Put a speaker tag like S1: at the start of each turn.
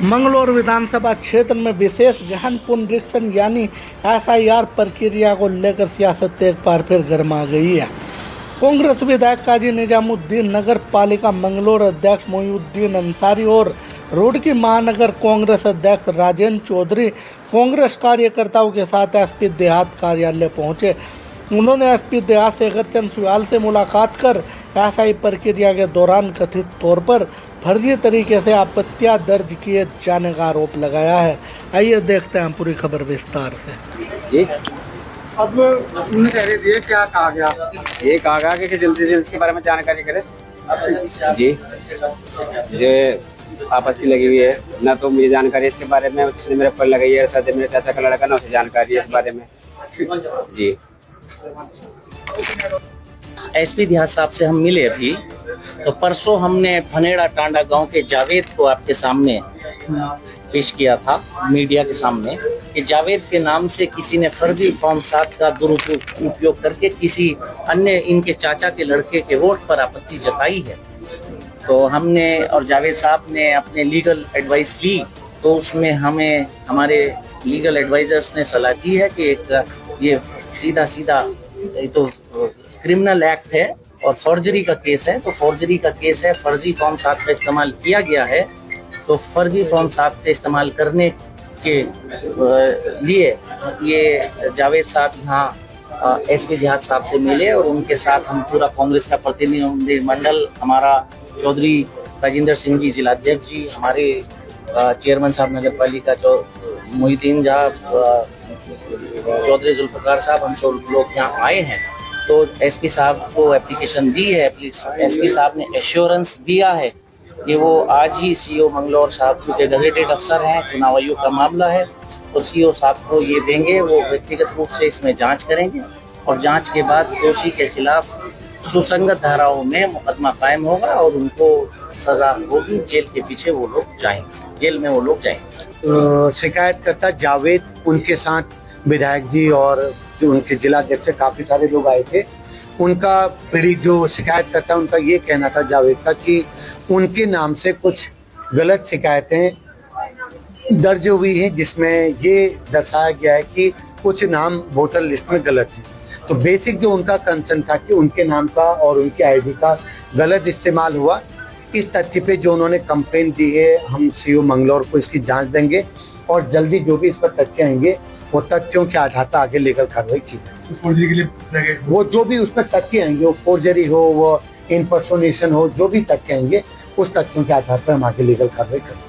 S1: मंगलौर विधानसभा क्षेत्र में विशेष गहन पुनरीक्षण यानी एसआईआर प्रक्रिया को लेकर सियासत एक बार फिर गर्मा गई है। कांग्रेस विधायक काजी निजामुद्दीन, नगर पालिका मंगलौर अध्यक्ष मोइनुद्दीन अंसारी और रुड़की महानगर कांग्रेस अध्यक्ष राजेंद्र चौधरी कांग्रेस कार्यकर्ताओं के साथ एसपी देहात कार्यालय पहुंचे। उन्होंने एसपी देहात शेखरचंद सुयाल से मुलाकात कर एसआई प्रक्रिया के दौरान कथित तौर पर फर्जी तरीके से आपत्तियां दर्ज किए जाने का आरोप लगाया है। आइए देखते हैं पूरी खबर विस्तार से।
S2: जी,
S3: अब उन्होंने कह रहे थे क्या कहा गया?
S2: ये कहा गया कि जल्दी से इसके बारे में जानकारी करें। जी, मुझे आपत्ति लगी हुई है, ना तो मुझे जानकारी इसके बारे में, उसने मेरे पर लगाई है, साथ मेरे चाचा का लड़का, ना उसे जानकारी है इस बारे में। जी,
S4: एसपी देहात साहब से हम मिले अभी, तो परसों हमने फनेड़ा टांडा गांव के जावेद को आपके सामने पेश किया था मीडिया के सामने कि जावेद के नाम से किसी ने फर्जी फॉर्म 7 का दुरुपयोग करके किसी अन्य इनके चाचा के लड़के के वोट पर आपत्ति जताई है। तो हमने और जावेद साहब ने अपने लीगल एडवाइस ली, तो उसमें हमें हमारे लीगल एडवाइजर्स ने सलाह दी है कि ये सीधा ये तो क्रिमिनल एक्ट है और फॉर्जरी का केस है। तो फॉर्जरी का केस है, फर्जी फॉर्म 7 का इस्तेमाल किया गया है। तो फर्जी फॉर्म 7 का इस्तेमाल करने के लिए ये जावेद साहब यहाँ एसपी देहात साहब से मिले और उनके साथ हम पूरा कांग्रेस का प्रतिनिधि मंडल, हमारा चौधरी राजेंद्र सिंह जी जिलाध्यक्ष जी, हमारे चेयरमैन साहब नगर पालिका मोइनुद्दीन चौधरी जुल्फकार साहब, हम सब लोग यहाँ आए हैं। तो एसपी साहब को एप्लीकेशन दी है, एसपी साहब ने एश्योरेंस दिया है कि वो आज ही सीओ मंगलौर साहब के गजेटेड अफसर हैं, चुनाव आयोग का मामला है, तो सीओ साहब को ये देंगे, वो व्यक्तिगत रूप से इसमें जांच करेंगे और जांच के बाद दोषी के खिलाफ सुसंगत धाराओं में मुकदमा कायम होगा और उनको सजा होगी। जेल के पीछे वो लोग जाएंगे, जेल में वो लोग जाएंगे।
S5: शिकायतकर्ता जावेद, उनके साथ विधायक जी और जो उनके जिला अध्यक्ष काफी सारे लोग आए थे। उनका पीड़ित जो शिकायतकर्ता, उनका ये कहना था जावेद का कि उनके नाम से कुछ गलत शिकायतें दर्ज हुई हैं, जिसमें ये दर्शाया गया है कि कुछ नाम वोटर लिस्ट में गलत है। तो बेसिक जो उनका कंसर्न था कि उनके नाम का और उनके आईडी का गलत इस्तेमाल हुआ, इस तथ्य पे जो उन्होंने कंप्लेंट दी है, हम सीओ मंगलौर को इसकी जांच देंगे और जल्दी जो भी इस पर तथ्य आएंगे वो तथ्यों के आधार पर आगे लीगल कार्रवाई की जाए।
S3: फॉर्जरी के लिए
S5: वो जो भी उस पर तथ्य आएंगे, वो फॉर्जरी हो, वो इम्पर्सोनेशन हो, जो भी तथ्य आएंगे उस तथ्यों के आधार पर हम आगे लीगल कार्रवाई करेंगे।